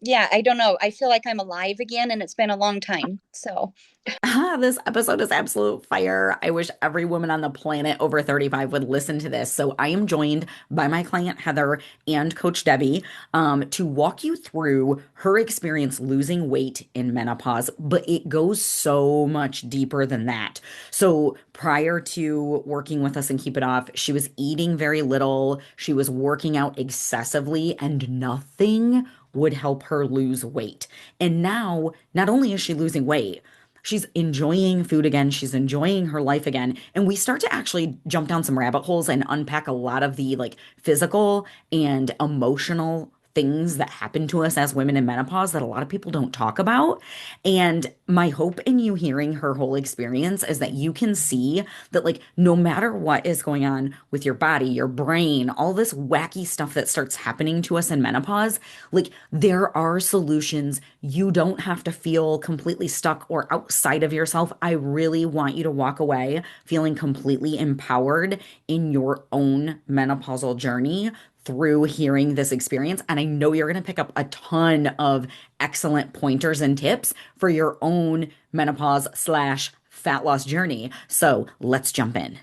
Yeah, I don't know. I feel like I'm alive again and it's been a long time. So, This episode is absolute fire. I wish every woman on the planet over 35 would listen to this. So, I am joined by my client Heather and Coach Debbie to walk you through her experience losing weight in menopause, but it goes so much deeper than that. So, prior to working with us and Keep It Off, she was eating very little, she was working out excessively, and nothing would help her lose weight. And now, not only is she losing weight, she's enjoying food again. She's enjoying her life again. And we start to actually jump down some rabbit holes and unpack a lot of the like physical and emotional things that happen to us as women in menopause that a lot of people don't talk about. And my hope in you hearing her whole experience is that you can see that, like, no matter what is going on with your body, your brain, all this wacky stuff that starts happening to us in menopause, like, there are solutions. You don't have to feel completely stuck or outside of yourself. I really want you to walk away feeling completely empowered in your own menopausal journey through hearing this experience. And I know you're going to pick up a ton of excellent pointers and tips for your own menopause slash fat loss journey. So let's jump in.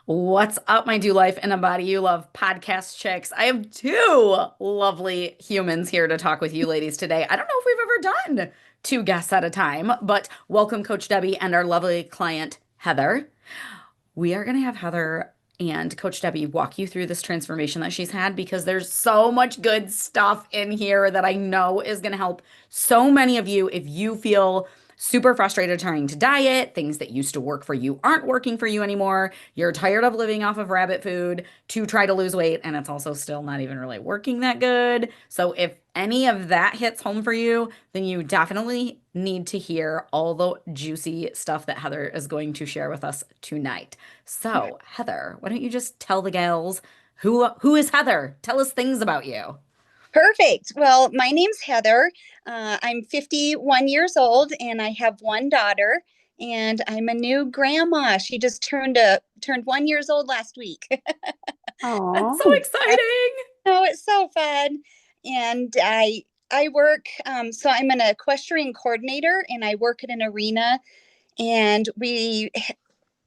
What's up, my Do Life in a Body You Love podcast chicks? I have two lovely humans here to talk with you ladies today. I don't know if we've ever done two guests at a time, but welcome, Coach Debbie and our lovely client, Heather. We are going to have Heather and Coach Debbie walk you through this transformation that she's had because there's so much good stuff in here that I know is going to help so many of you if you feel super frustrated trying to diet, things that used to work for you aren't working for you anymore. You're tired of living off of rabbit food to try to lose weight, and it's also still not even really working that good. So, if any of that hits home for you, then you definitely need to hear all the juicy stuff that Heather is going to share with us tonight. So, Heather, why don't you just tell the gals who is Heather? Tell us things about you. perfect. Well, my name's Heather. I'm 51 years old and I have one daughter and I'm a new grandma. She just turned 1 years old last week. That's so Oh, exciting. Oh, it's so fun. And I work so I'm an equestrian coordinator and I work at an arena and we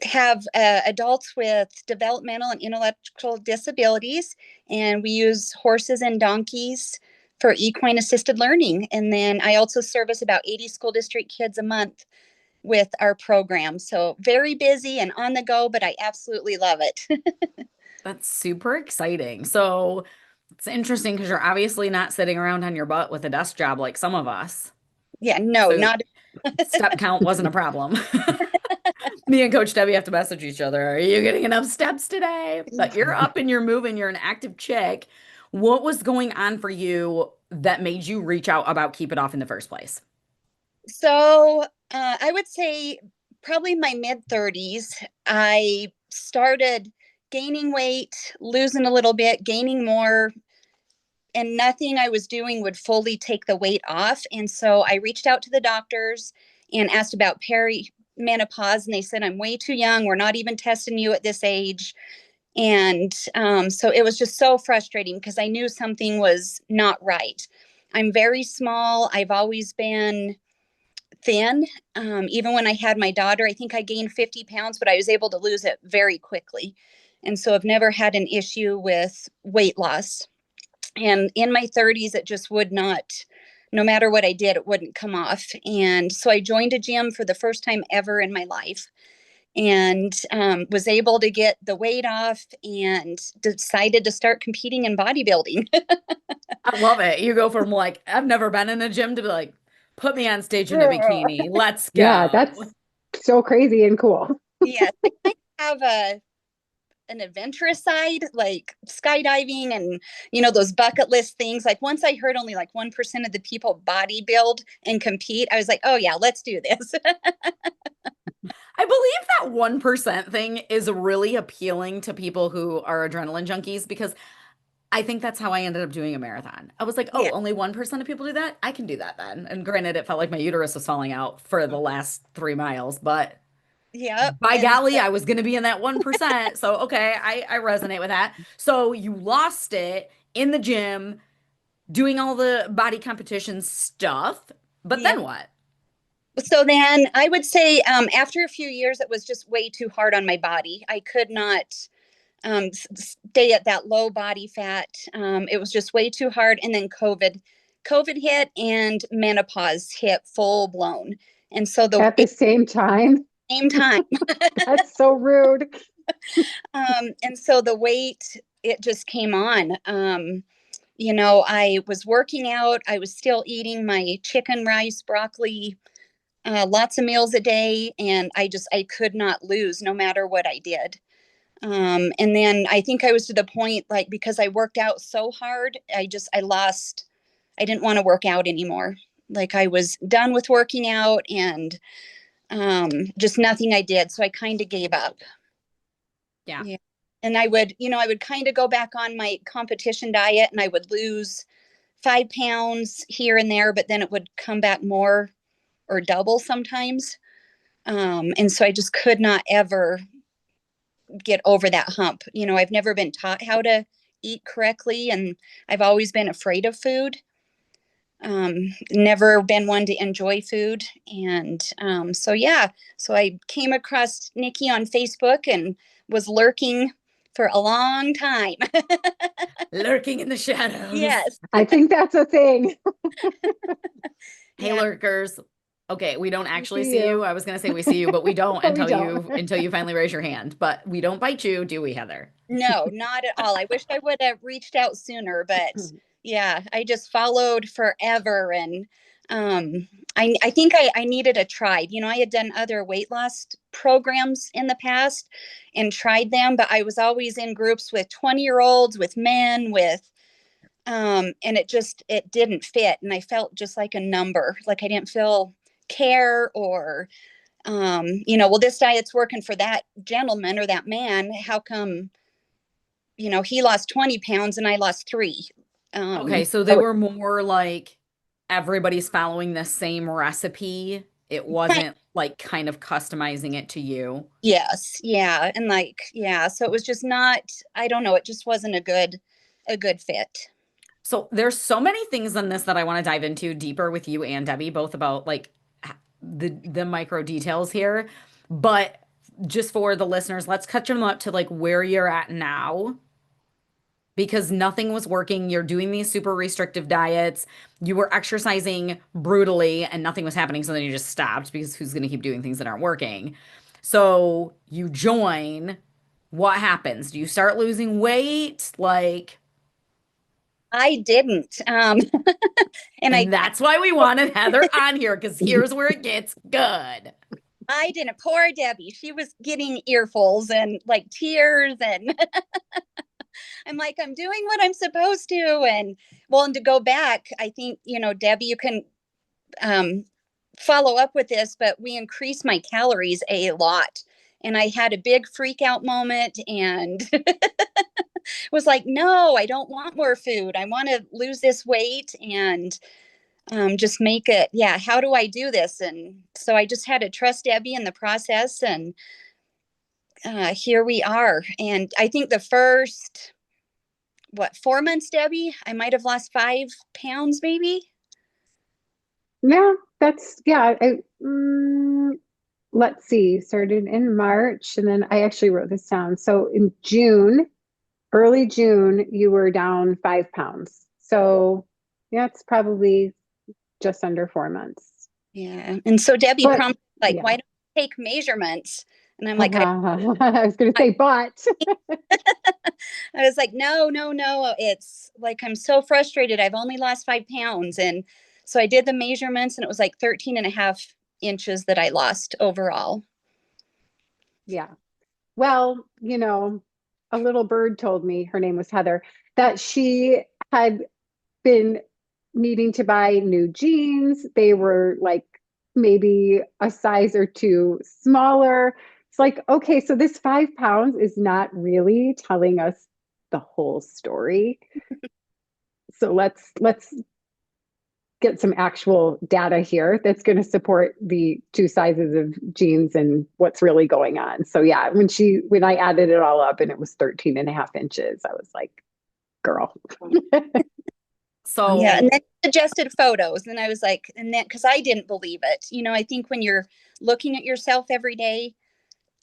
have adults with developmental and intellectual disabilities, and we use horses and donkeys for equine assisted learning. And then I also service about 80 school district kids a month with our program. So very busy and on the go, but I absolutely love it. That's super exciting. So it's interesting because you're obviously not sitting around on your butt with a desk job like some of us. Yeah, no, So not step count wasn't a problem. Me and Coach Debbie have to message each other. Are you getting enough steps today? But you're up and you're moving. You're an active chick. What was going on for you that made you reach out about Keep It Off in the first place? so. I would say probably my mid 30s. I started gaining weight, losing a little bit, gaining more, and nothing I was doing would fully take the weight off. And so I reached out to the doctors and asked about perimenopause, and they said, I'm way too young. We're not even testing you at this age. And so it was just so frustrating because I knew something was not right. I'm very small. I've always been thin. Even when I had my daughter, I think I gained 50 pounds, but I was able to lose it very quickly. And so I've never had an issue with weight loss. And in my 30s, it just would not, no matter what I did, it wouldn't come off. And so I joined a gym for the first time ever in my life and was able to get the weight off and decided to start competing in bodybuilding. I love it. You go from like, I've never been in a gym to be like, put me on stage in a bikini. Let's yeah, go. that's so crazy and cool. Yes, I kind of have an adventurous side, like skydiving and those bucket list things. Like once I heard only like 1% of the people bodybuild and compete, I was like, oh yeah, let's do this. I believe that 1% thing is really appealing to people who are adrenaline junkies because I think that's how I ended up doing a marathon. I was like, oh, Yeah, only 1% of people do that? I can do that then. And granted, it felt like my uterus was falling out for the last 3 miles, but yep. by And golly, I was going to be in that 1%. So, okay, I resonate with that. So you lost it in the gym. doing all the body competition stuff. But Yeah. then what? So then I would say after a few years, it was just way too hard on my body. I could not stay at that low body fat. It was just way too hard. And then COVID hit and menopause hit full blown. And so the At the same time. same time. That's so rude. And so the weight, it just came on. I was working out. I was still eating my chicken, rice, broccoli, lots of meals a day. And I could not lose no matter what I did. And then I think I was to the point, like, because I worked out so hard, I didn't want to work out anymore. Like I was done with working out and just nothing I did. So I kind of gave up. Yeah. Yeah. And I would kind of go back on my competition diet and I would lose 5 pounds here and there, but then it would come back more or double sometimes. And so I just could not ever get over that hump. I've never been taught how to eat correctly, and I've always been afraid of food. Never been one to enjoy food. And so, yeah, so I came across Nikki on Facebook and was lurking for a long time. Lurking in the shadows. Yes. I think that's a thing. Hey, Yeah. lurkers. Okay, we don't We actually see see you. you. I was gonna say we see you, but we don't But we until don't. you finally raise your hand. But we don't bite you, do we, Heather? No, not at all. I wish I would have reached out sooner, but yeah, I just followed forever. And I think I needed a tribe. I had done other weight loss programs in the past and tried them, but I was always in groups with 20-year-olds, with men, and it didn't fit. And I felt just like a number, like I didn't feel care or, well, this diet's working for that gentleman or that man. How come? He lost 20 pounds and I lost three. Okay, so they So were more like everybody's following the same recipe. It kind wasn't like kind of customizing it to you. yes, yeah. And like, yeah, so it was just not, I don't know, it just wasn't a good fit. So there's so many things in this that I want to dive into deeper with you and Debbie, both about like the micro details here. But just for the listeners, let's catch them up to like where you're at now because nothing was working. You're doing these super restrictive diets. You were exercising brutally and nothing was happening. So then you just stopped because who's going to keep doing things that aren't working? So you join. What happens? Do you start losing weight? Like, I didn't. And and that's why we wanted Heather on here because here's where it gets good. I didn't. Poor Debbie. She was getting earfuls and like tears. And I'm like, I'm doing what I'm supposed to. And well, and to go back, I think, Debbie, you can um, follow up with this, but we increased my calories a lot. And I had a big freak out moment and was like, no, I don't want more food. I want to lose this weight and just make it. Yeah. How do I do this? And so I just had to trust Debbie in the process. And here we are. And I think the first, 4 months, Debbie, I might have lost 5 pounds, maybe. Yeah, yeah. Let's see, started in March, and then I actually wrote this down. So in June, early June, you were down 5 pounds. So yeah, it's probably just under 4 months. Yeah. And so Debbie But prompted, like, yeah, why don't you take measurements? And I'm like, I was going to say, but I was like, no, no, no. It's like, I'm so frustrated. I've only lost 5 pounds. And so I did the measurements and it was like 13 and a half inches that I lost overall. yeah. Well, a little bird told me, her name was Heather, that she had been needing to buy new jeans. They were like maybe a size or two smaller. It's like, okay, so this 5 pounds is not really telling us the whole story. So let's get some actual data here that's going to support the two sizes of jeans and what's really going on. So yeah, when I added it all up and it was 13 and a half inches, I was like, girl. Yeah, and So, then suggested photos, and I was like, and then because I didn't believe it, I think when you're looking at yourself every day,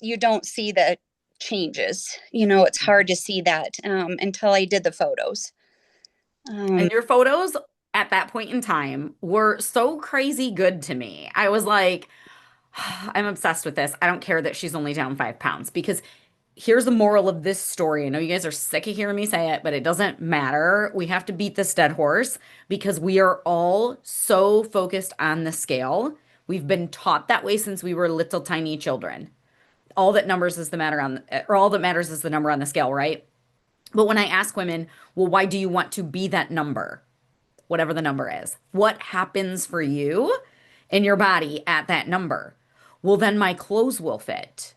you don't see the changes. It's hard to see that until I did the photos. and Um, your photos at that point in time were so crazy good to me. I was like, I'm obsessed with this. I don't care that she's only down 5 pounds because here's the moral of this story. I know you guys are sick of hearing me say it, but it doesn't matter. We have to beat this dead horse because we are all so focused on the scale. We've been taught that way since we were little tiny children. All that matters is the number on the scale, right? But when I ask women, well, why do you want to be that number? Whatever the number is. What happens for you in your body at that number? Well, then my clothes will fit.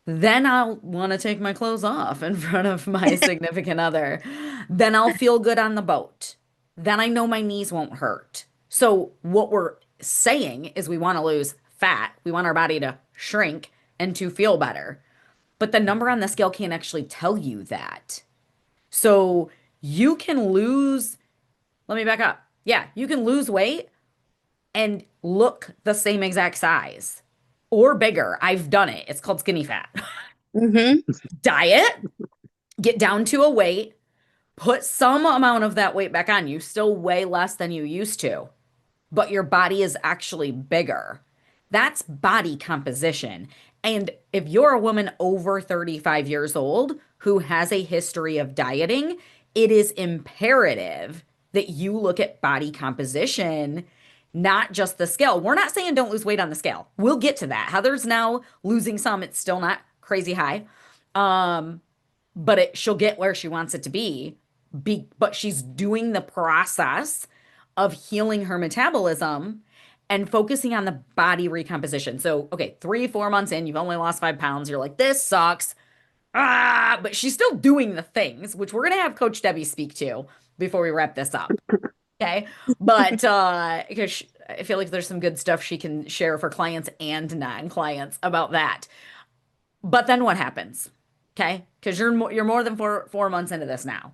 Then I'll want to take my clothes off in front of my significant other. Then I'll feel good on the boat. Then I know my knees won't hurt. So, what we're saying is we want to lose fat, we want our body to shrink and to feel better. But the number on the scale can't actually tell you that. So, you can lose, let me back up. Yeah, you can lose weight and look the same exact size or bigger. I've done it. It's called skinny fat. mhm. Diet, get down to a weight, put some amount of that weight back on. You still weigh less than you used to, but your body is actually bigger. That's body composition. And if you're a woman over 35 years old who has a history of dieting, it is imperative that you look at body composition, not just the scale. We're not saying don't lose weight on the scale. We'll get to that. Heather's now losing some. It's still not crazy high. Um, but she'll get where she wants it to but she's doing the process of healing her metabolism and focusing on the body recomposition. So, okay, 3, 4 months in, you've only lost 5 pounds. You're like, this sucks. But she's still doing the things, which we're gonna have Coach Debbie speak to before we wrap this up. Okay. But because I feel like there's some good stuff she can share for clients and non-clients about that. But then what happens? Okay, because you're more than four months into this now.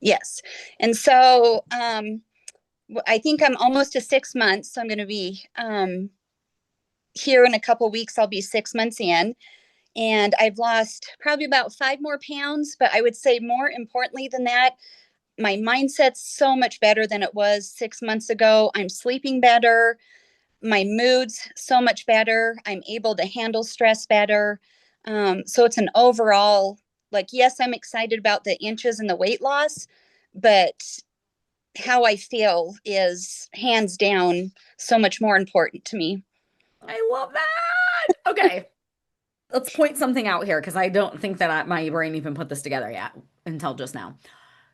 Yes. And so I think I'm almost to 6 months. So I'm going to be here in a couple weeks. I'll be 6 months in. And I've lost probably about 5 more pounds. But I would say more importantly than that, my mindset's so much better than it was 6 months ago. I'm sleeping better. My mood's so much better. I'm able to handle stress better. So it's an overall, like, yes, I'm excited about the inches and the weight loss, but how I feel is hands down so much more important to me. I love that. Okay, let's point something out here because I don't think that my brain even put this together yet until just now.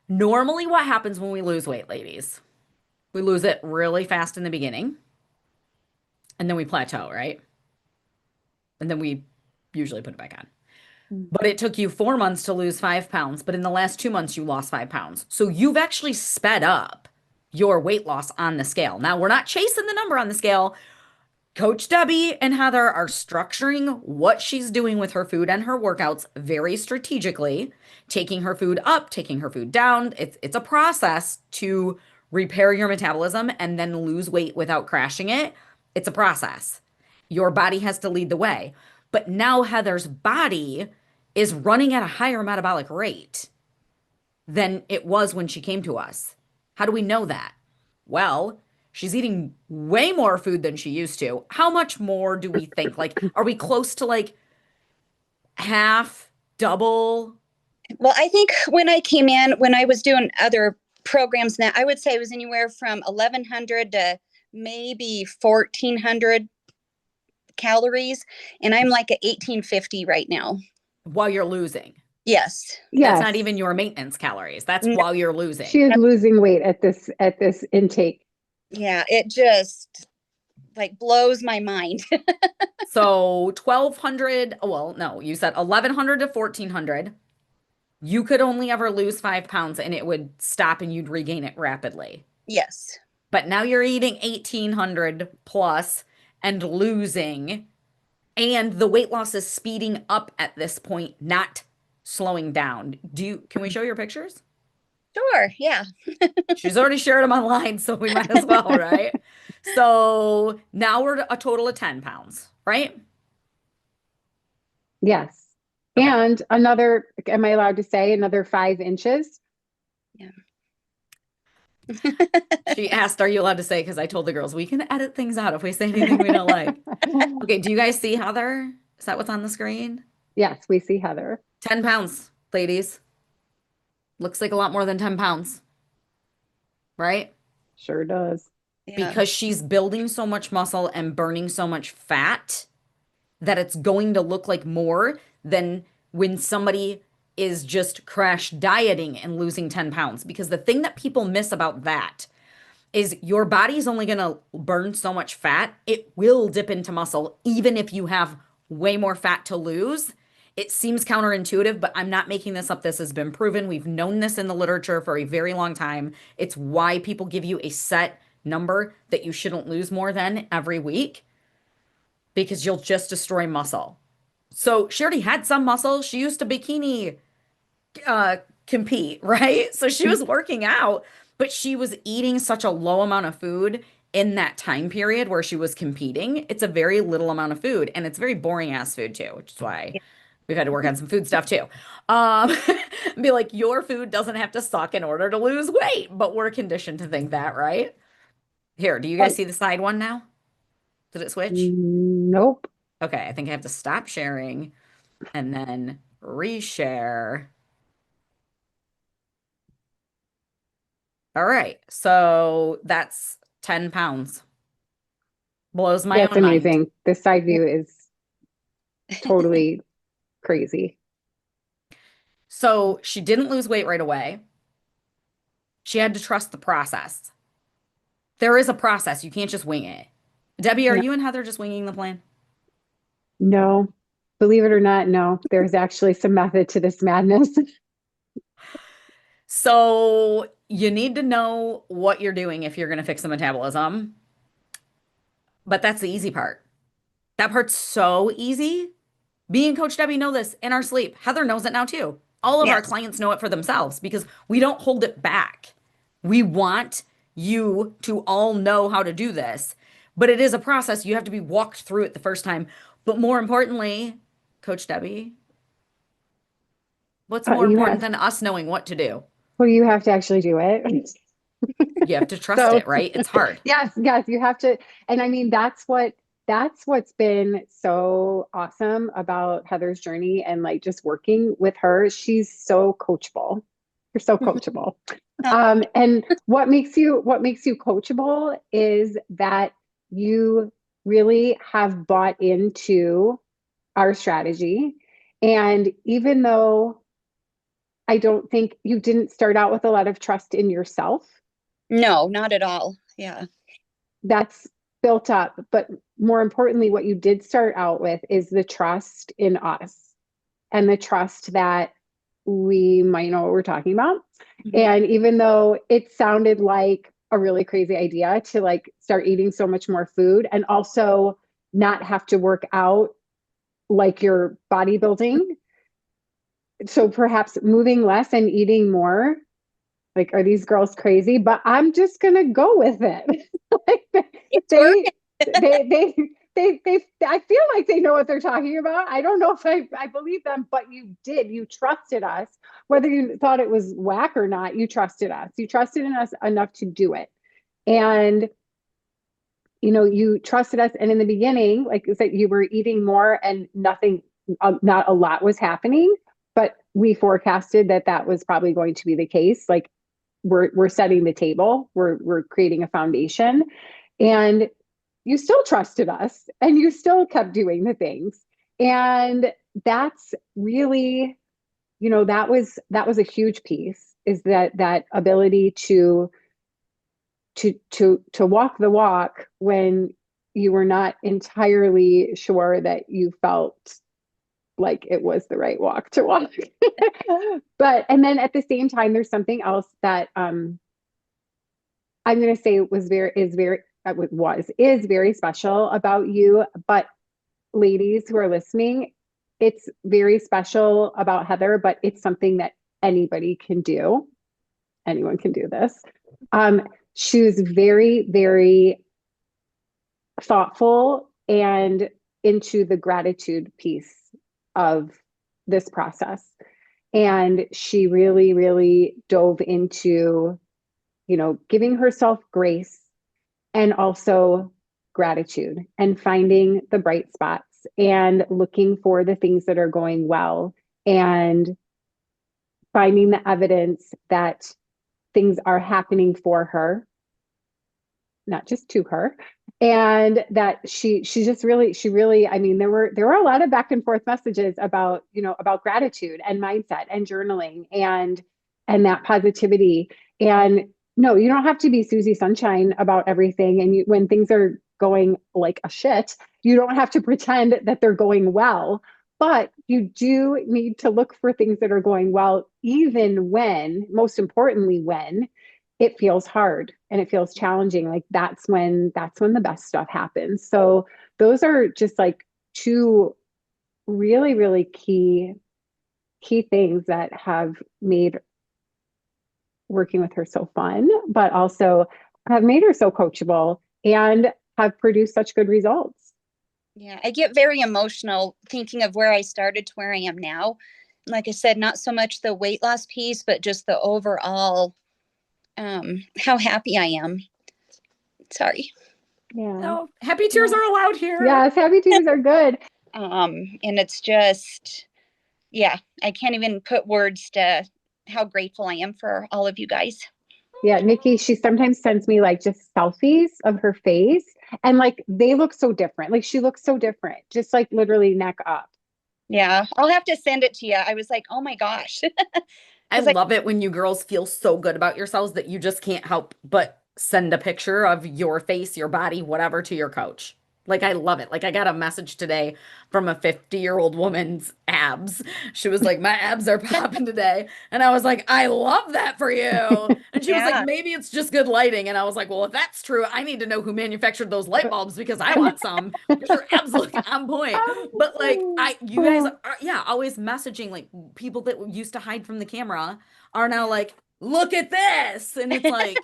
Normally, what happens when we lose weight, ladies? We lose it really fast in the beginning, and then we plateau, right? And then we usually put it back on. But it took you 4 months to lose 5 pounds, but in the last 2 months, you lost 5 pounds. So you've actually sped up your weight loss on the scale. Now, we're not chasing the number on the scale. Coach Debbie and Heather are structuring what she's doing with her food and her workouts very strategically, taking her food up, taking her food down. It's a process to repair your metabolism and then lose weight without crashing it. It's a process. Your body has to lead the way. But now Heather's body is running at a higher metabolic rate than it was when she came to us. How do we know that? Well, she's eating way more food than she used to. How much more do we think? Like, are we close to like half, double? Well, I think when I came in, when I was doing other programs now, I would say it was anywhere from 1100 to maybe 1400 calories. And I'm like at 1850 right now. While you're losing? Yes. That's not Yes, even your maintenance calories. That's No, while you're she losing. is losing weight at this intake. yeah. It just like blows my mind. So 1200, well, no, you said 1100 to 1400. You could only ever lose 5 pounds and it would stop and you'd regain it rapidly. Yes. But now you're eating 1800 plus and losing, and the weight loss is speeding up at this point, not slowing down. Can we show your pictures? Sure. Yeah. She's already shared them online, so we might as well, right? So now we're a total of 10 pounds, right? Yes. Okay. And another, am I allowed to say another 5 inches? Yeah. She asked, are you allowed to say? Because I told the girls we can edit things out if we say anything we don't like. Okay, do you guys see Heather? Is that what's on the screen? Yes, we see Heather. 10 pounds, ladies. Looks like a lot more than 10 pounds, right? Sure does. Yeah. Because she's building so much muscle and burning so much fat that it's going to look like more than when somebody is just crash dieting and losing 10 pounds. Because the thing that people miss about that is your body's only going to burn so much fat. It will dip into muscle, even if you have way more fat to lose. It seems counterintuitive, but I'm not making this up. This has been proven. We've known this in the literature for a very long time. It's why people give you a set number that you shouldn't lose more than every week because you'll just destroy muscle. So she already had some muscle. She used to bikini uh compete, right? So she was working out, but she was eating such a low amount of food in that time period where she was competing. It's a very little amount of food and it's very boring ass food too, which is why we've had to work on some food stuff too. Um be like your food doesn't have to suck in order to lose weight, but we're conditioned to think that, right? Here, do you guys And see the side one now? Did it switch? nope. Okay, I think I have to stop sharing and then reshare. All right. So that's 10 pounds. Blows my That's own mind. amazing. This side view is totally crazy. So she didn't lose weight right away. She had to trust the process. There is a process. You can't just wing it. Debbie, are Yeah. you and Heather just winging the plan? No, believe it or not, no, there's actually some method to this madness. So you need to know what you're doing if you're going to fix the metabolism. But that's the easy part. That part's so easy. Me and Coach Debbie know this in our sleep. Heather knows it now too. All of our Yes. clients know it for themselves because we don't hold it back. We want you to all know how to do this, but it is a process. You have to be walked through it the first time. But more importantly, Coach Debbie, what's more You important have, than us knowing what to do? well, you have to actually do it. You have to trust So it, right? It's hard. yes, yes, you have to. And I mean, that's what's been so awesome about Heather's journey and like just working with her. She's so coachable. You're so coachable. Oh, And what makes you coachable is that you really have bought into our strategy. And even though I don't think you didn't start out with a lot of trust in yourself, no, not at all. Yeah. that's built up. But more importantly, what you did start out with is the trust in us and the trust that we might know what we're talking about. Mhm. And even though it sounded like a really crazy idea to like start eating so much more food and also not have to work out like you're bodybuilding, so perhaps moving less and eating more, like, are these girls crazy? But I'm just gonna go with it. Like, It's they, working. I feel like they know what they're talking about. I don't know if I believe them, but you did. You trusted us. Whether you thought it was whack or not, you trusted us. You trusted in us enough to do it. And you trusted us. And in the beginning, like you said, you were eating more and nothing, not a lot was happening, but we forecasted that that was probably going to be the case. Like we're setting the table, we're creating a foundation, and you still trusted us and you still kept doing the things. And that's really, that was a huge piece, is that ability to walk the walk when you were not entirely sure that you felt like it was the right walk to walk. But and then at the same time, there's something else that I'm going to say is very special about you. But ladies who are listening, it's very special about Heather, but it's something that anybody can do. anyone can do this. She was very, very thoughtful and into the gratitude piece of this process. And she really, really dove into, giving herself grace and also gratitude and finding the bright spots and looking for the things that are going well and finding the evidence that things are happening for her, not just to her, and that she just really, I mean, there were a lot of back and forth messages about, about gratitude and mindset and journaling and that positivity. And no, you don't have to be Susie Sunshine about everything. And when things are going like a shit, you don't have to pretend that they're going well. But you do need to look for things that are going well, even when, most importantly, when it feels hard and it feels challenging. Like that's when the best stuff happens. So those are just like two really, really key things that have made working with her so fun, but also have made her so coachable and have produced such good results. Yeah, I get very emotional thinking of where I started to where I am now. Like I said, not so much the weight loss piece, but just the overall how happy I am. Sorry. Yeah. No, happy tears Yeah. are allowed here. Yes, happy tears are good. And it's just, yeah, I can't even put words to how grateful I am for all of you guys. Yeah, Nikki, she sometimes sends me like just selfies of her face and like they look so different. Like she looks so different, just like literally neck up. Yeah, I'll have to send it to you. I was like, oh my gosh. I Because I, love it when you girls feel so good about yourselves that you just can't help but send a picture of your face, your body, whatever to your coach. Like, I love it. Like, I got a message today from a 50-year-old woman's abs. She was like, my abs are popping today. And I was like, I love that for you. And she was like, yeah, maybe it's just good lighting. And I was like, well, if that's true, I need to know who manufactured those light bulbs because I want some because your abs look on point. But like, you guys are, yeah, always messaging like people that used to hide from the camera are now like, look at this. And it's like,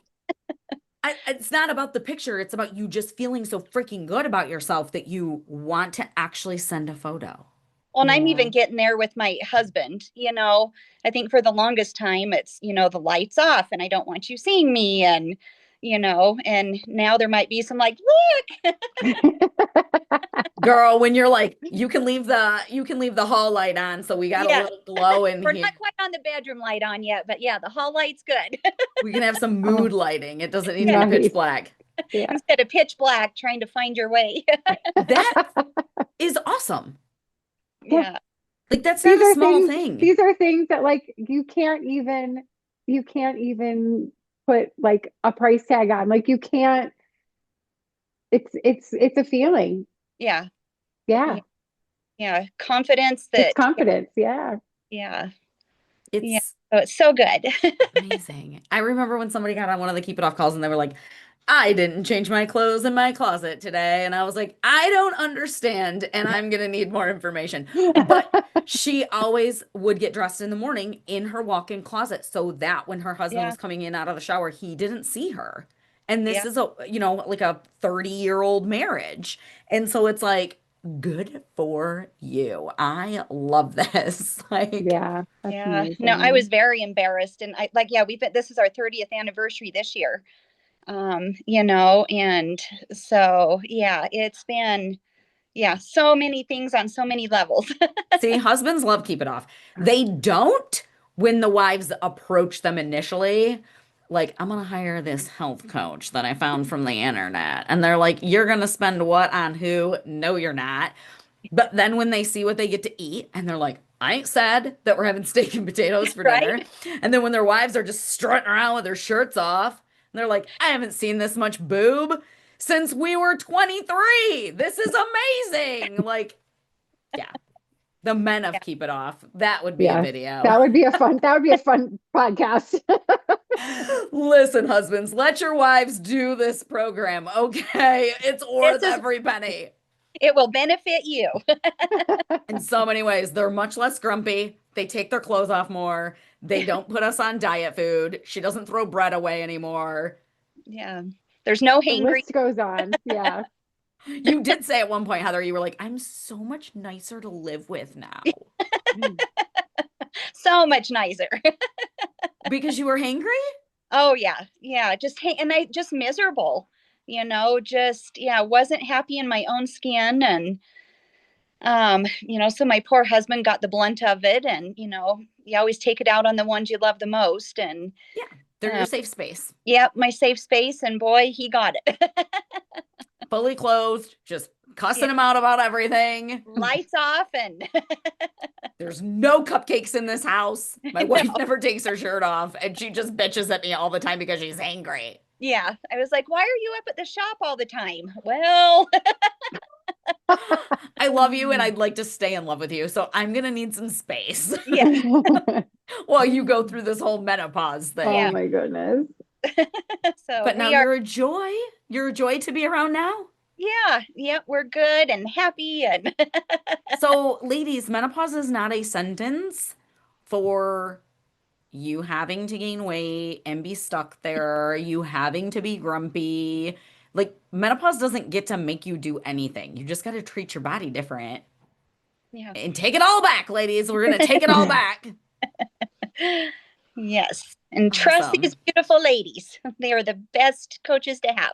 it's not about the picture. It's about you just feeling so freaking good about yourself that you want to actually send a photo. well, and I'm Yeah. even getting there with my husband. I think for the longest time, it's, the lights off and I don't want you seeing me. And now there might be some like, look, Girl, when you're like, you can leave the hall light on, so we got a yeah, little glow in we're here. not quite on the bedroom light on yet, but yeah, the hall light's good. We can have some mood Oh, lighting. It doesn't need to be pitch nice. black. Yeah. Instead of pitch black trying to find your way. That is awesome. Yeah. Yeah. Like that's not These a are small things, thing. these are things that like you can't even put like a price tag on. Like you can't, it's a feeling. Yeah. Yeah. Yeah. Yeah. Confidence It's that, confidence. Yeah. yeah. Yeah. It's So it's so good. amazing. I remember when somebody got on one of the Keep It Off calls and they were like, I didn't change my clothes in my closet today. And I was like, I don't understand. And I'm going to need more information. But she always would get dressed in the morning in her walk-in closet so that when her husband Yeah. was coming in out of the shower, he didn't see her. And this Yeah. is like a 30-year-old marriage. And so it's like, good for you. I love this. Like, Yeah. That's Yeah. No, I was amazing. very embarrassed. And yeah, this is our 30th anniversary this year. And so yeah, it's been, yeah, so many things on so many levels. see, husbands love Keep It Off. They don't when the wives approach them initially, like, I'm gonna hire this health coach that I found from the internet. And they're like, you're gonna spend what on who? No, you're not. But then when they see what they get to eat, and they're like, I ain't sad that we're having steak and potatoes for dinner. Right? And then when their wives are just strutting around with their shirts off, and they're like, I haven't seen this much boob since we were 23. This is amazing. Like, yeah. The men of Yeah. Keep It Off. That would be a Yes. video. That would be a fun podcast. Listen, husbands, let your wives do this program, okay? It's This worth is, every penny. it will benefit you. In so many ways, they're much less grumpy. They take their clothes off more. They don't put us on diet food. She doesn't throw bread away anymore. Yeah. There's no The hangry. list goes on. Yeah. You did say at one point, Heather, you were like, I'm so much nicer to live with now So much nicer. because you were hangry? Oh yeah. Yeah. And I just miserable, just, yeah, wasn't happy in my own skin. And, so my poor husband got the blunt of it. And, you always take it out on the ones you love the most. And, Yeah, they're your um, safe space. yeah, my safe space. And boy, he got it. Fully clothed, just Yeah. cussing him out about everything. Lights off and There's no cupcakes in this house. My no. wife never takes her shirt off, and she just bitches at me all the time because she's angry. Yeah. I was like, why are you up at the shop all the time? Well, I love you and I'd like to stay in love with you, so I'm gonna need some space yeah. while you go through this whole menopause Oh Yeah. thing. my goodness. So But now we are, you're a joy. You're a joy to be around now. yeah. Yeah. We're good and happy. And So, ladies, menopause is not a sentence for you having to gain weight and be stuck there, you having to be grumpy. Like, menopause doesn't get to make you do anything. You just got to treat your body different. yeah. And take it all back, ladies. We're going to take it all back. Yes. And trust these Awesome. beautiful ladies. They are the best coaches to have.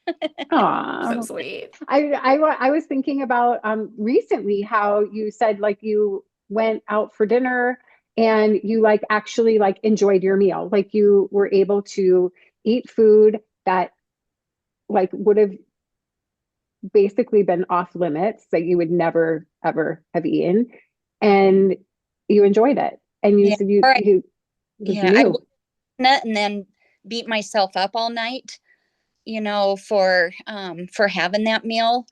So Aw. sweet. I was thinking about recently how you said like you went out for dinner and you like actually like enjoyed your meal. Like you were able to eat food that like would have basically been off limits that you would never ever have eaten, and you enjoyed it. And you Yeah. said All right. you it was Yeah. I would new. nut and then beat myself up all night, for having that meal.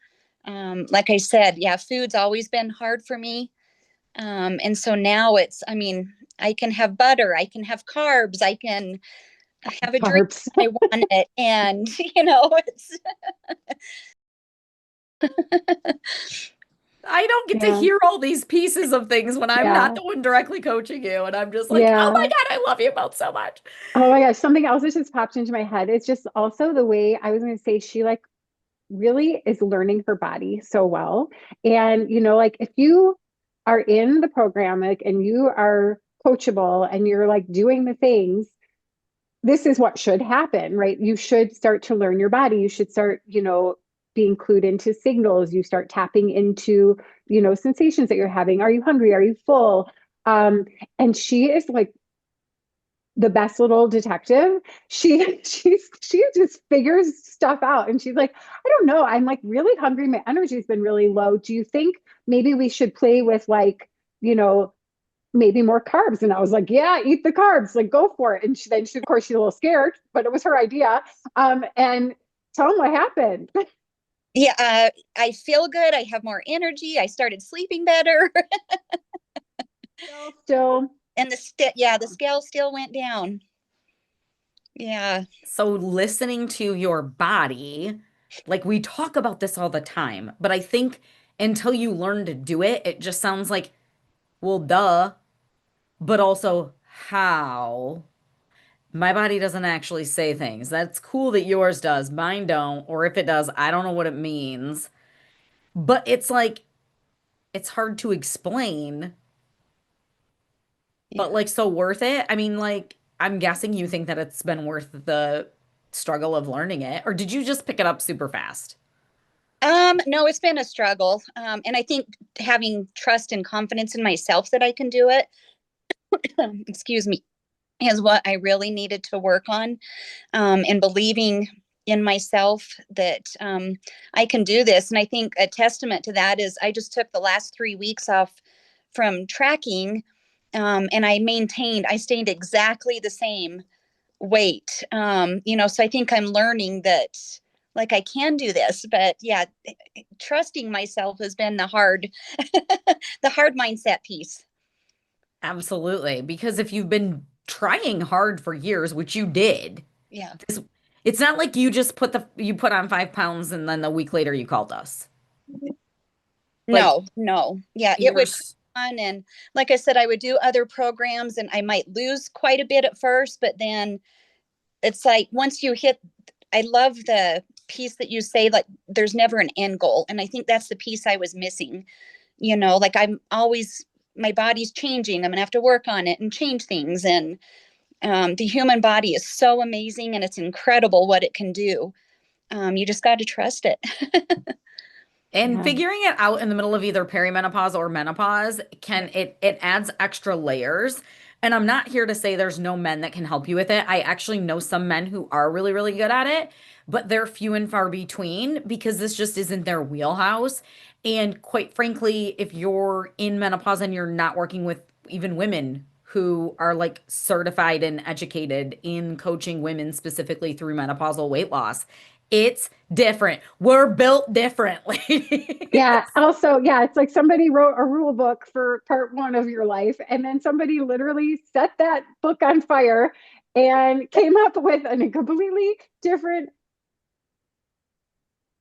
Like I said, yeah, food's always been hard for me. And so now I mean, I can have butter, I can have carbs, I can have a drink Carbs. when I want it. And, it's, I don't get to Yeah. hear all these pieces of things when I'm not Yeah. the one directly coaching you. And I'm just like, oh my Yeah. God, I love you both so much. Oh my gosh, something else that just popped into my head. It's just also the way I was going to say she like really is learning her body so well. And like if you are in the program like and you are coachable and you're like doing the things, this is what should happen, right? You should start to learn your body. You should start, being clued into signals. You start tapping into, sensations that you're having. Are you hungry? Are you full? Um, and she is like the best little detective. She just figures stuff out, and she's like, I don't know, I'm like really hungry, my energy's been really low, do you think maybe we should play with like, you know maybe more carbs? And I was like, yeah, eat the carbs, like go for it. And of course she's a little scared, but it was her idea. And tell them what happened. yeah, I feel good. I have more energy. I started sleeping better. Still, And yeah. the scale still went down. Yeah. So, listening to your body, like we talk about this all the time, but I think until you learn to do it, it just sounds like, well, duh, but also how? My body doesn't actually say things. That's cool that yours does, mine don't, or if it does, I don't know what it means. But it's like, it's hard to explain, but Yeah. like so worth it. I mean, like, I'm guessing you think that it's been worth the struggle of learning it, or did you just pick it up super fast? No, it's been a struggle. And I think having trust and confidence in myself that I can do it, excuse me, is what I really needed to work on. And believing in myself that I can do this. And I think a testament to that is I just took the last 3 weeks off from tracking. And I stayed exactly the same weight. So I think I'm learning that like I can do this, but yeah, trusting myself has been the hard mindset piece. Absolutely. Because if you've been trying hard for years, which you did, Yeah. this, it's not like you put on 5 pounds and then a week later you called us. Like No, no. Yeah, it you're would s- on. And like I said, I would do other programs and I might lose quite a bit at first, but then it's like once you hit, I love the piece that you say, like, there's never an end goal. And I think that's the piece I was missing. Like I'm always, my body's changing. I'm gonna have to work on it and change things. And the human body is so amazing and it's incredible what it can do. You just got to trust it. And Yeah. figuring it out in the middle of either perimenopause or menopause can it adds extra layers. And I'm not here to say there's no men that can help you with it. I actually know some men who are really, really good at it, but they're few and far between because this just isn't their wheelhouse. And quite frankly, if you're in menopause and you're not working with even women who are like certified and educated in coaching women specifically through menopausal weight loss, it's different. We're built differently. Yeah. Also, yeah, it's like somebody wrote a rule book for part one of your life, and then somebody literally set that book on fire and came up with a completely different.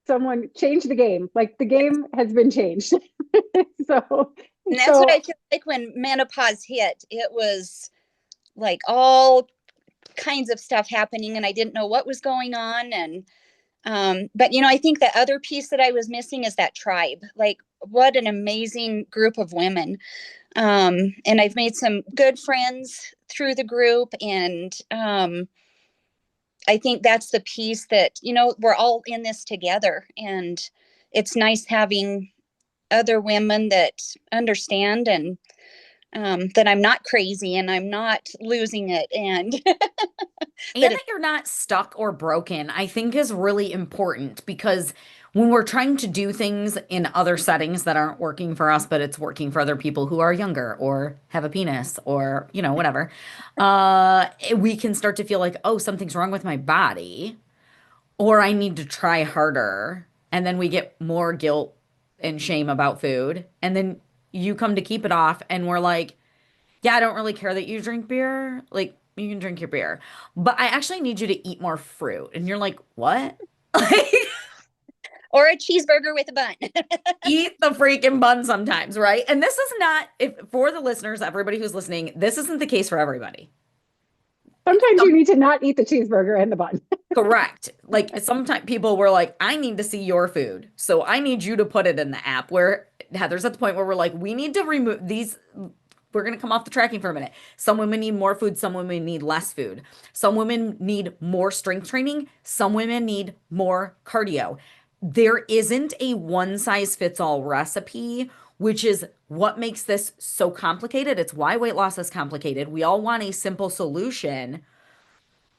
Someone changed the game. Like the game has been changed. so, And that's what so I feel like when menopause hit. It was like all kinds of stuff happening, and I didn't know what was going on. And but I think the other piece that I was missing is that tribe. Like, what an amazing group of women. And I've made some good friends through the group, and I think that's the piece that we're all in this together, and it's nice having other women that understand, and that I'm not crazy and I'm not losing it, and And that that you're not stuck or broken, I think is really important because when we're trying to do things in other settings that aren't working for us, but it's working for other people who are younger or have a penis or, whatever, we can start to feel like, oh, something's wrong with my body or I need to try harder. And then we get more guilt and shame about food. And then you come to keep it off and we're like, yeah, I don't really care that you drink beer. Like, you can drink your beer, but I actually need you to eat more fruit. And you're like, what? Like, or a cheeseburger with a bun. eat the freaking bun sometimes, right? And this is not, if for the listeners, everybody who's listening, this isn't the case for everybody. sometimes you Some, need to not eat the cheeseburger and the bun. correct. Like, sometimes people were like, I need to see your food. So I need you to put it in the app where Heather's at the point where we're like, we need to remove these. We're going to come off the tracking for a minute. Some women need more food, some women need less food. Some women need more strength training, some women need more cardio. There isn't a one size fits all recipe, which is what makes this so complicated. It's why weight loss is complicated. We all want a simple solution.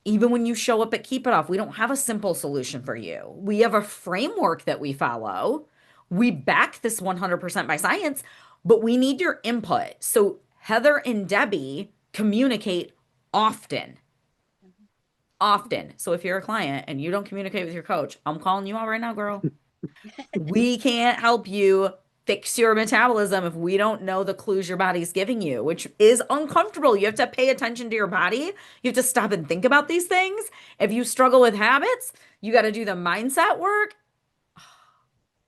Even when you show up at Keep It Off, we don't have a simple solution for you. We have a framework that we follow. We back this 100% by science, but we need your input. So Heather and Debbie communicate often, often. So if you're a client and you don't communicate with your coach, I'm calling you out right now, girl. We can't help you fix your metabolism if we don't know the clues your body's giving you, which is uncomfortable. You have to pay attention to your body. You have to stop and think about these things. If you struggle with habits, you got to do the mindset work.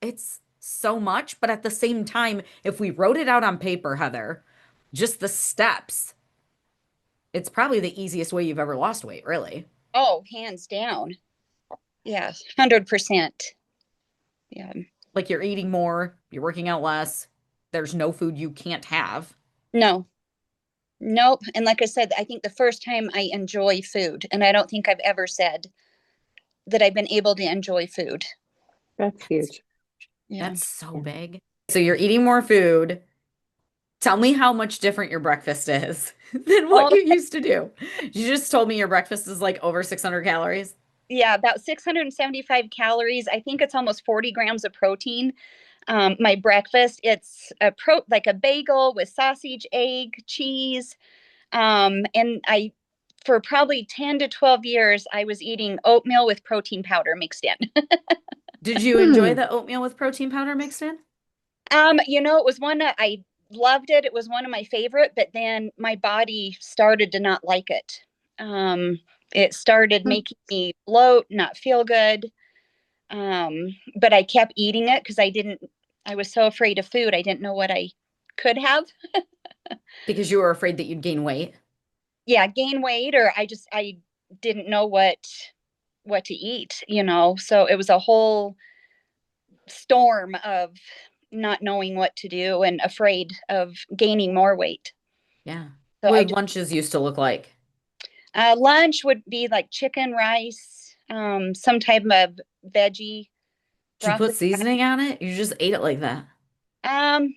It's so much, but at the same time, if we wrote it out on paper, Heather, just the steps, it's probably the easiest way you've ever lost weight, really. Oh, hands down. Yeah, 100%. Yeah. Like you're eating more, you're working out less, there's no food you can't have. No, nope. And like I said, I think the first time I enjoy food, and I don't think I've ever said that I've been able to enjoy food. That's huge. Yeah. That's so Yeah. big. So you're eating more food. Tell me how much different your breakfast is than what Oh, you used to do. You just told me your breakfast is like over 600 calories. yeah, about 675 calories. I think it's almost 40 grams of protein. My breakfast, it's like a bagel with sausage, egg, cheese. And for probably 10 to 12 years, I was eating oatmeal with protein powder mixed in. Did you enjoy Hmm. the oatmeal with protein powder mixed in? It was one that I loved it. It was one of my favorite, but then my body started to not like it. Um, it started making me bloat, not feel good. But I kept eating it because I was so afraid of food. I didn't know what I could have. Because you were afraid that you'd gain weight. Yeah, gain weight, or I didn't know what to eat, So it was a whole storm of not knowing what to do and afraid of gaining more weight. Yeah. So What I did just lunches used to look like? lunch would be like chicken, rice, some type of veggie, Did you put broccoli, seasoning on it? You just ate it like that.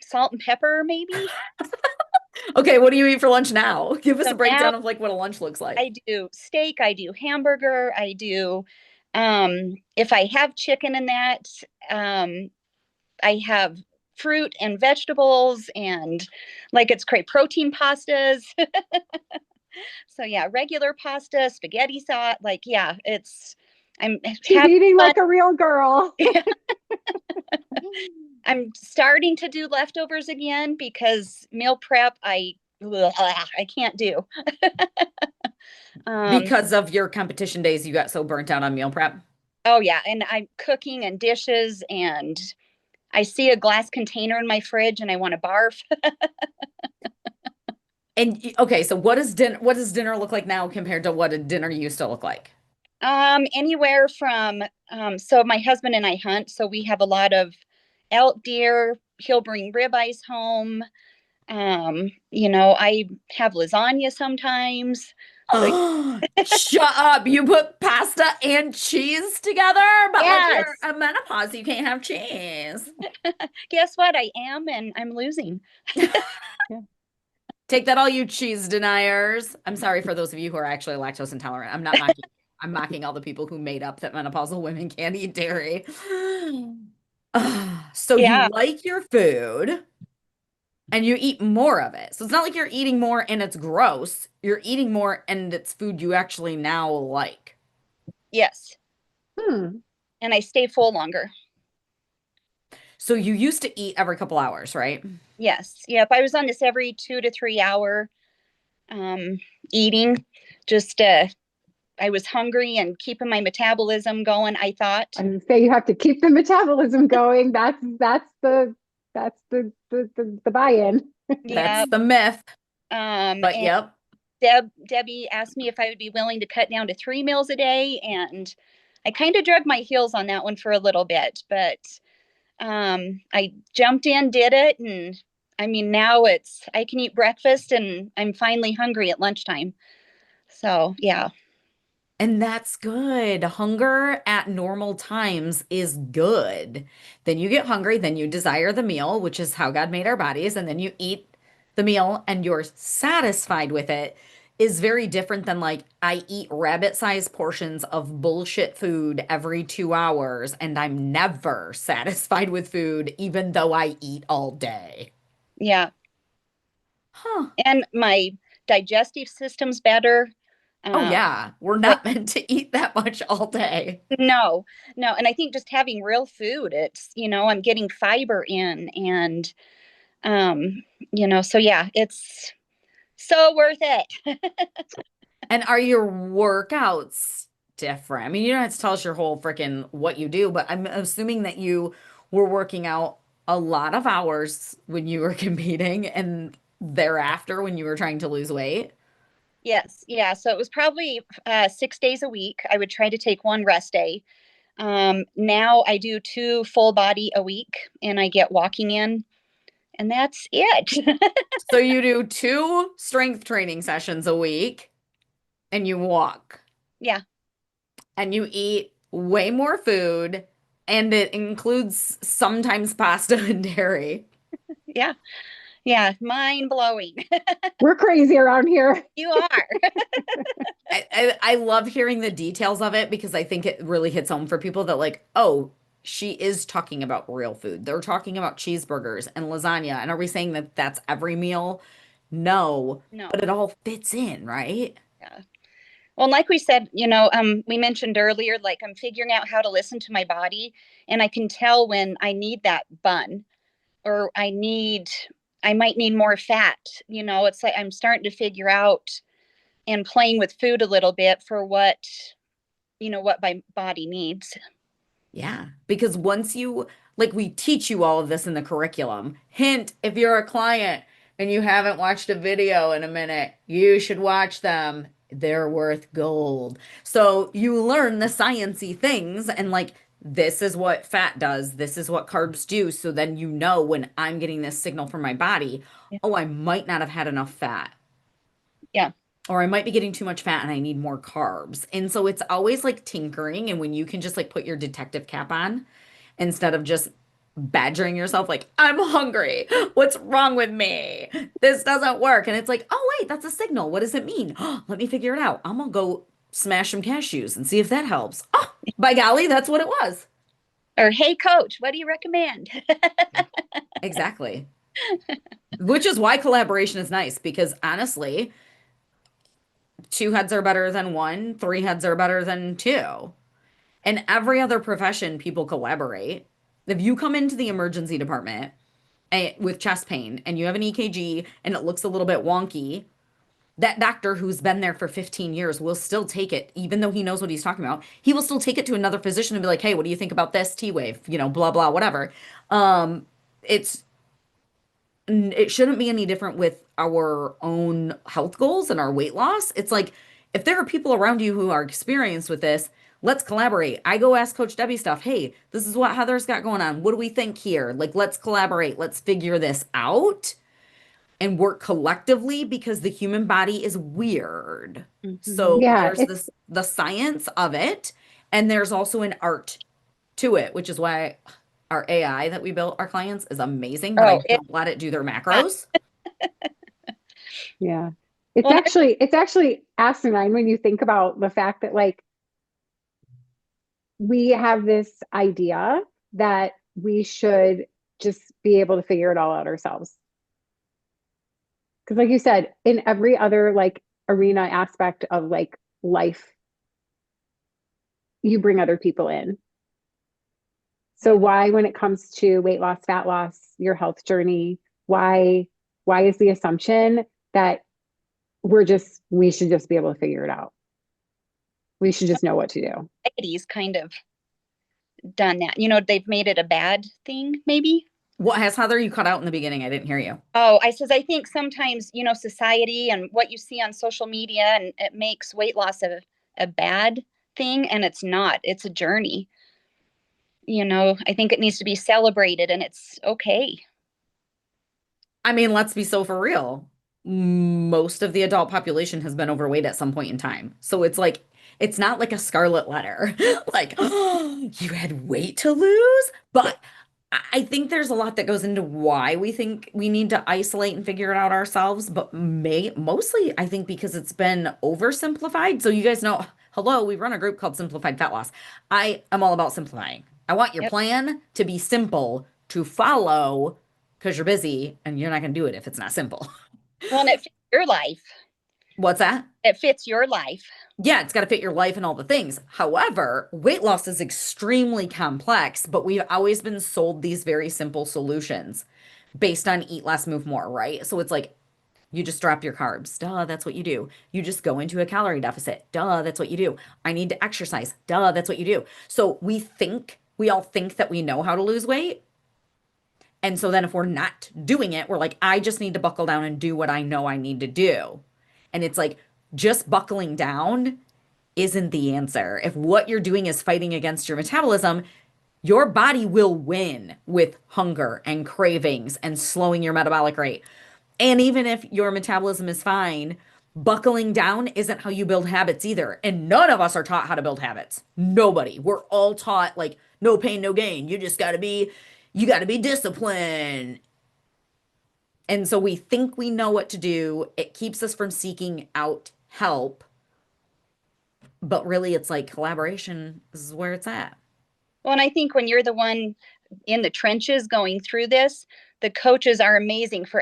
salt and pepper maybe. Okay, what do you eat for lunch now? Give us So a now breakdown of like what a lunch looks like. I do steak, I do hamburger, I do if I have chicken in that, um I have fruit and vegetables and like it's great protein pastas. So yeah, regular pasta, spaghetti sauce, like yeah, I'm She's having eating fun. like a real girl. I'm starting to do leftovers again because meal prep I can't do. Um Because of your competition days, you got so burnt out on meal prep. oh yeah, and I'm cooking and dishes and I see a glass container in my fridge and I want to barf. And okay, so what does dinner look like now compared to what a dinner used to look like? Anywhere from so my husband and I hunt, so we have a lot of elk, deer. He'll bring ribeyes home. I have lasagna sometimes. So Shut up. You put pasta and cheese together, but like you're yes, a menopause, you can't have cheese. guess what? I am, and I'm losing. Take that, all you cheese deniers. I'm sorry for those of you who are actually lactose intolerant. I'm not mocking. I'm mocking all the people who made up that menopausal women can't eat dairy. So you Yeah. like your food and you eat more of it. So it's not like you're eating more and it's gross. You're eating more and it's food you actually now like. Yes, Hmm. and I stay full longer. So you used to eat every couple hours, right? Yes. Yeah. If I was on this every 2 to 3 hour um, eating, just I was hungry and keeping my metabolism going. I thought, I would say you have to keep the metabolism going. That's the buy-in. yeah. That's the myth. But And yep. Debbie asked me if I would be willing to cut down to 3 meals a day, and I kind of drug my heels on that one for a little bit, but I jumped in, did it, and I mean now I can eat breakfast, and I'm finally hungry at lunchtime. So yeah, And that's good. Hunger at normal times is good. Then you get hungry, then you desire the meal, which is how God made our bodies, and then you eat the meal and you're satisfied with it is very different than like I eat rabbit-sized portions of bullshit food every 2 hours and I'm never satisfied with food, even though I eat all day. yeah, Huh. and my digestive system's better. Oh, Um, yeah. We're like not meant to eat that much all day. no, no, and I think just having real food, I'm getting fiber in, and um, so yeah, it's so worth it. And are your workouts different? I mean, you don't have to tell us your whole freaking what you do, but I'm assuming that you were working out a lot of hours when you were competing and thereafter when you were trying to lose weight. Yes, yeah. So it was probably 6 days a week. I would try to take one rest day. Now I do 2 full body a week, and I get walking in, and that's it. So you do two strength training sessions a week and you walk Yeah, and you eat way more food and it includes sometimes pasta and dairy. yeah, yeah. Mind blowing. We're crazy around here. You are. I love hearing the details of it because I think it really hits home for people that like, oh, she is talking about real food. They're talking about cheeseburgers and lasagna. And are we saying that that's every meal? No, but No. it all fits in, right? Yeah. Well, like we said, we mentioned earlier, like I'm figuring out how to listen to my body, and I can tell when I need that bun or I might need more fat. It's like I'm starting to figure out and playing with food a little bit for what my body needs. Yeah, because once you, like, we teach you all of this in the curriculum. Hint, if you're a client and you haven't watched a video in a minute, you should watch them. They're worth gold. So you learn the sciencey things and like this is what fat does, this is what carbs do. So then you know when I'm getting this signal from my body, Yeah. oh, I might not have had enough fat. Yeah. Or I might be getting too much fat and I need more carbs. And so it's always like tinkering. And when you can just like put your detective cap on instead of just badgering yourself, like, I'm hungry. What's wrong with me? This doesn't work. And it's like, oh, wait, that's a signal. What does it mean? Let me figure it out. I'm going to go smash some cashews and see if that helps. Oh, by golly, that's what it was. Or, hey, coach, what do you recommend? Exactly. Which is why collaboration is nice because honestly, two heads are better than one, three heads are better than two. In every other profession, people collaborate. If you come into the emergency department with chest pain and you have an EKG and it looks a little bit wonky, that doctor who's been there for 15 years will still take it, even though he knows what he's talking about. He will still take it to another physician and be like, hey, what do you think about this T wave? You know, blah, blah, whatever. It's it shouldn't be any different with our own health goals and our weight loss. It's like if there are people around you who are experienced with this, let's collaborate. I go ask Coach Debbie stuff. Hey, this is what Heather's got going on. What do we think here? Like, let's collaborate. Let's figure this out and work collectively because the human body is weird. Mhm. So Yeah, there's this the science of it, and there's also an art to it, which is why our AI that we built our clients is amazing, but I Oh, don't let it do their fun. macros. yeah. It's Well, actually asinine when you think about the fact that like we have this idea that we should just be able to figure it all out ourselves. Because like you said, in every other like arena aspect of like life, you bring other people in. So yeah. why, when it comes to weight loss, fat loss, your health journey, why why is the assumption that we should just be able to figure it out? We should just know what to do. Society's kind of done that. They've made it a bad thing, maybe. What has Heather you cut out in the beginning? I didn't hear you. Oh, I think sometimes, society and what you see on social media, and it makes weight loss a bad thing, and it's not. It's a journey. I think it needs to be celebrated, and it's okay. I mean, let's be so for real. Most of the adult population has been overweight at some point in time. So it's like, it's not like a scarlet letter. Like, oh, you had weight to lose. But I think there's a lot that goes into why we think we need to isolate and figure it out ourselves. But mostly, I think because it's been oversimplified. So you guys know, hello, we run a group called Simplified Fat Loss. I am all about simplifying. I want your Yep. plan to be simple to follow because you're busy and you're not going to do it if it's not simple. Well, and it fits your life. What's that? It fits your life. Yeah, it's got to fit your life and all the things. However, weight loss is extremely complex, but we've always been sold these very simple solutions based on eat less, move more, right? So it's like you just drop your carbs. Duh, that's what you do. You just go into a calorie deficit. Duh, that's what you do. I need to exercise. Duh, that's what you do. So we all think that we know how to lose weight. And so then if we're not doing it, we're like, I just need to buckle down and do what I know I need to do. And it's like, just buckling down isn't the answer. If what you're doing is fighting against your metabolism, your body will win with hunger and cravings and slowing your metabolic rate. And even if your metabolism is fine, buckling down isn't how you build habits either. And none of us are taught how to build habits. Nobody. We're all taught like no pain, no gain. You got to be disciplined. And so we think we know what to do. It keeps us from seeking out help. But really, it's like collaboration is where it's at. Well, and I think when you're the one in the trenches going through this, the coaches are amazing for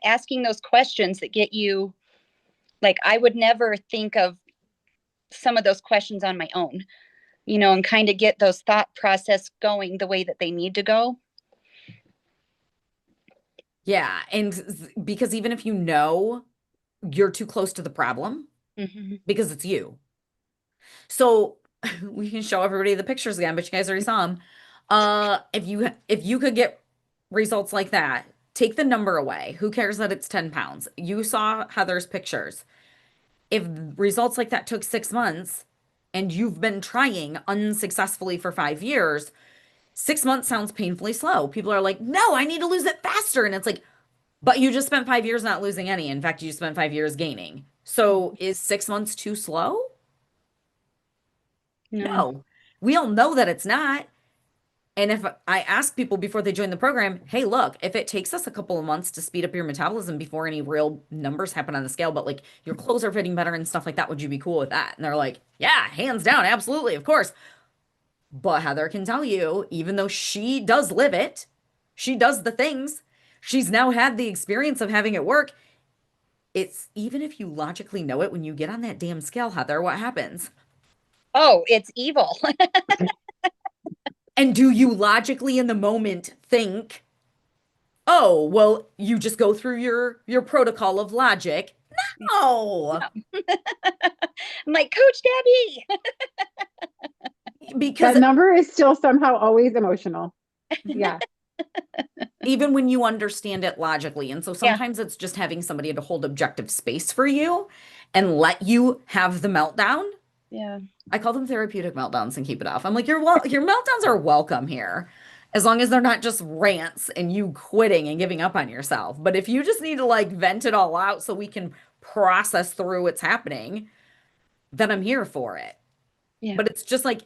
asking those questions that get you, like, I would never think of some of those questions on my own, and kind of get those thought process going the way that they need to go. Yeah. And because even if you know you're too close to the problem, Hmm. because it's you. So we can show everybody the pictures again, but you guys already saw them. If you could get results like that, take the number away. Who cares that it's 10 pounds? You saw Heather's pictures. If results like that took 6 months and you've been trying unsuccessfully for 5 years, 6 months sounds painfully slow. People are like, no, I need to lose it faster. And it's like, but you just spent 5 years not losing any. In fact, you spent 5 years gaining. So is 6 months too slow? No. No. We all know that it's not. And if I ask people before they join the program, hey, look, if it takes us a couple of months to speed up your metabolism before any real numbers happen on the scale, but like your clothes are fitting better and stuff like that, would you be cool with that? And they're like, yeah, hands down, absolutely, of course. But Heather can tell you, even though she does live it, she does the things, she's now had the experience of having it work. It's even if you logically know it, when you get on that damn scale, Heather, what happens? Oh, it's evil. And do you logically in the moment think, oh, well, you just go through your protocol of logic? No, No. I'm like, Coach Debbie. because That number is still somehow always emotional. Yeah. even when you understand it logically, and so Yeah. sometimes it's just having somebody to hold objective space for you and let you have the meltdown. Yeah. I call them therapeutic meltdowns and keep it off. I'm like, your meltdowns are welcome here, as long as they're not just rants and you quitting and giving up on yourself. But if you just need to like vent it all out so we can process through what's happening, then I'm here for it. Yeah. But it's just like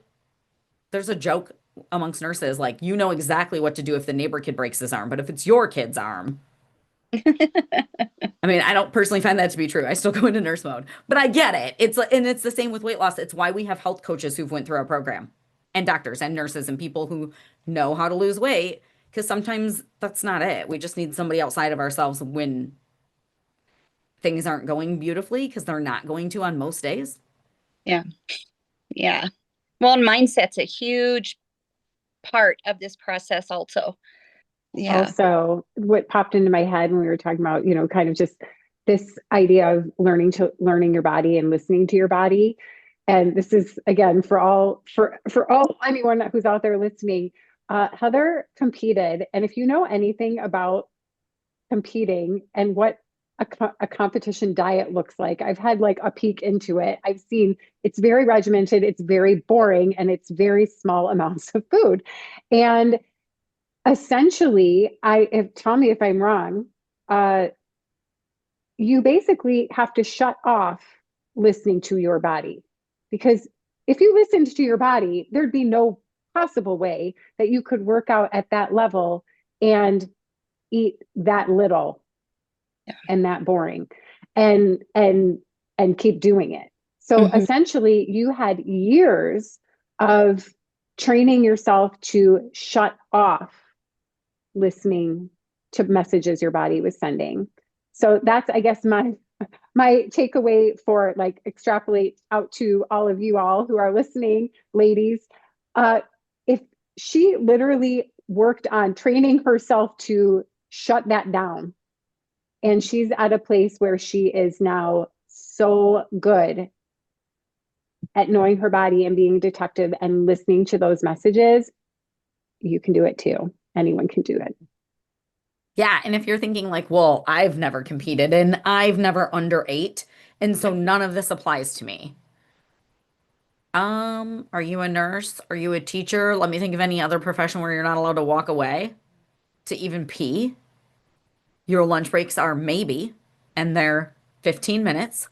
there's a joke amongst nurses, like you know exactly what to do if the neighbor kid breaks his arm, but if it's your kid's arm, I mean, I don't personally find that to be true. I still go into nurse mode, but I get it. And it's the same with weight loss. It's why we have health coaches who've went through our program and doctors and nurses and people who know how to lose weight because sometimes that's not it. We just need somebody outside of ourselves when things aren't going beautifully because they're not going to on most days. Yeah. Yeah. Well, and mindset's a huge part of this process also. Yeah. Also, what popped into my head when we were talking about, kind of just this idea of learning your body and listening to your body. And this is again for all anyone who's out there listening. Heather competed, and if you know anything about competing and what a competition diet looks like, I've had like a peek into it. I've seen it's very regimented, it's very boring, and it's very small amounts of food. And essentially, tell me if I'm wrong, uh, you basically have to shut off listening to your body. Because if you listened to your body, there'd be no possible way that you could work out at that level and eat that little Yeah. and that boring and keep doing it. So Mhm. essentially, you had years of training yourself to shut off listening to messages your body was sending. So that's, I guess, my takeaway for like extrapolate out to all of you all who are listening, ladies. If she literally worked on training herself to shut that down, and she's at a place where she is now so good at knowing her body and being a detective and listening to those messages, you can do it too. Anyone can do it. Yeah, and if you're thinking like, well, I've never competed and I've never underate, and so none of this applies to me. Are you a nurse? Are you a teacher? Let me think of any other profession where you're not allowed to walk away to even pee. Your lunch breaks are maybe, and they're 15 minutes.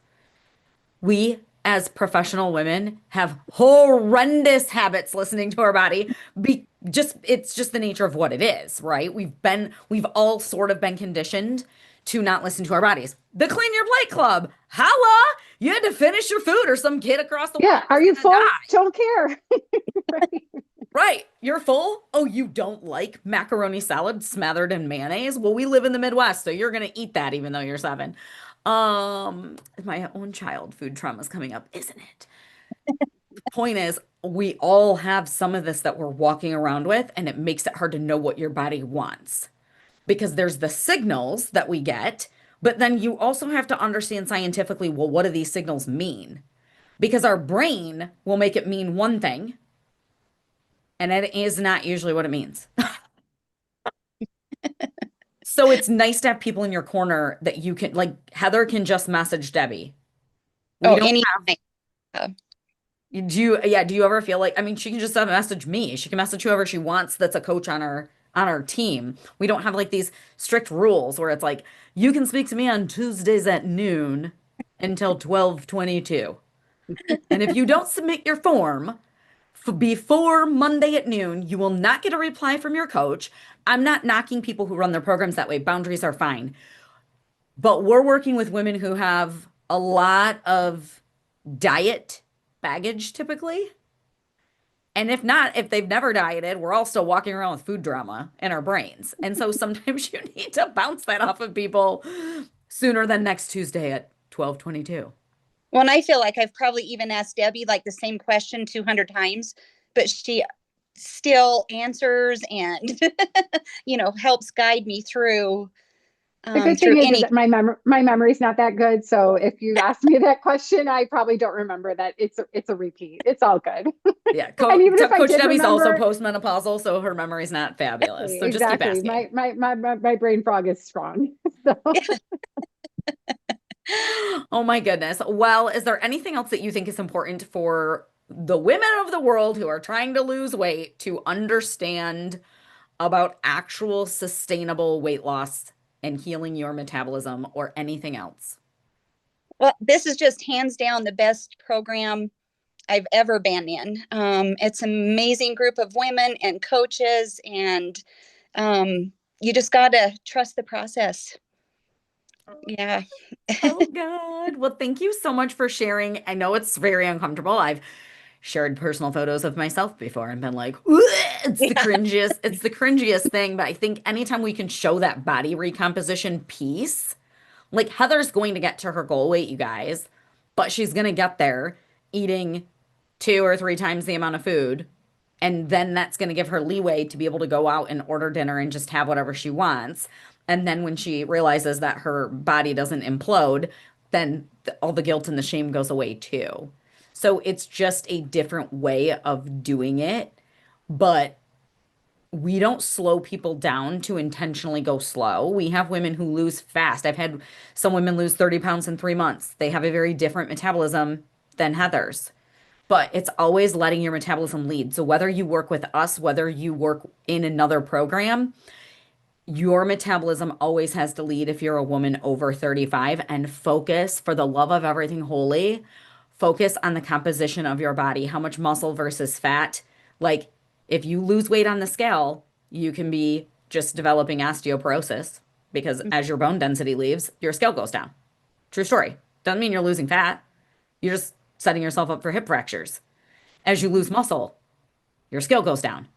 We, as professional women, have horrendous habits listening to our body. It's just the nature of what it is, right? We've all sort of been conditioned to not listen to our bodies. The Clean Your Plate Club. Holla! You had to finish your food or some kid across the Yeah. world Are was you gonna full? die. Don't care. Right. Right. You're full? Oh, you don't like macaroni salad smothered in mayonnaise? Well, we live in the Midwest, so you're gonna eat that even though you're 7. My own child food trauma is coming up, isn't it? The point is, we all have some of this that we're walking around with, and it makes it hard to know what your body wants because there's the signals that we get, but then you also have to understand scientifically, well, what do these signals mean? because our brain will make it mean one thing, and it is not usually what it means. So it's nice to have people in your corner that you can, like Heather can just message Debbie. We Oh, don't any have, uh, do you ever feel like, I mean, she can just message me. She can message whoever she wants that's a coach on our team. We don't have like these strict rules where it's like, you can speak to me on Tuesdays at noon until 12:22. And if you don't submit your form before Monday at noon, you will not get a reply from your coach. I'm not knocking people who run their programs that way. Boundaries are fine. But we're working with women who have a lot of diet baggage typically. And if not, if they've never dieted, we're all still walking around with food drama in our brains. And so sometimes you need to bounce that off of people sooner than next Tuesday at 12:22. Well, I feel like I've probably even asked Debbie like the same question 200 times, but she still answers and, helps guide me The good thing through is any. that my memory's not that good. So if you ask me that question, I probably don't remember that. It's a repeat. It's all good. Yeah, And even if I Coach did Debbie's also remember, postmenopausal, so her memory's not fabulous. So just keep exactly. asking. My brain frog is strong. So Oh my goodness. Well, is there anything else that you think is important for the women of the world who are trying to lose weight to understand about actual sustainable weight loss and healing your metabolism or anything else? Well, this is just hands down the best program I've ever been in. It's an amazing group of women and coaches, and you just got to trust the process. Yeah. Oh, good. Well, thank you so much for sharing. I know it's very uncomfortable. I've shared personal photos of myself before and been like, "Ugh," it's the cringiest thing. But I think anytime we can show that body recomposition piece, like Heather's going to get to her goal weight, you guys, but she's going to get there eating 2 or 3 times the amount of food. And then that's going to give her leeway to be able to go out and order dinner and just have whatever she wants. And then when she realizes that her body doesn't implode, then all the guilt and the shame goes away too. So it's just a different way of doing it. But we don't slow people down to intentionally go slow. We have women who lose fast. I've had some women lose 30 pounds in 3 months. They have a very different metabolism than Heather's, but it's always letting your metabolism lead. So whether you work with us, whether you work in another program, your metabolism always has to lead if you're a woman over 35, and focus for the love of everything holy. Focus on the composition of your body, how much muscle versus fat. Like if you lose weight on the scale, you can be just developing osteoporosis because as your bone density leaves, your scale goes down. True story. Doesn't mean you're losing fat. You're just setting yourself up for hip fractures. As you lose muscle, your scale goes down.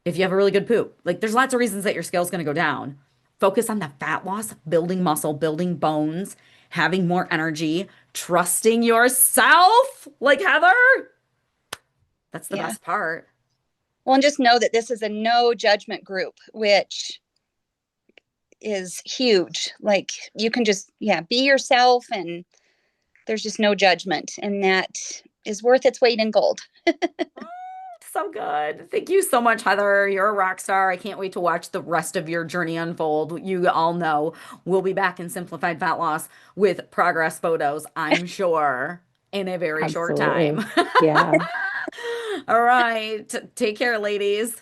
If you have a really good poop, like there's lots of reasons that your scale is going to go down. Focus on the fat loss, building muscle, building bones, having more energy, trusting yourself, like Heather. That's the Yeah. best part. Well, and just know that this is a no judgment group, which is huge. Like you can just, yeah, be yourself, and there's just no judgment. And that is worth its weight in gold. So good. Thank you so much, Heather. You're a rock star. I can't wait to watch the rest of your journey unfold. You all know we'll be back in Simplified Fat Loss with progress photos, I'm sure, in a very short time. absolutely. Yeah. All right. Take care, ladies.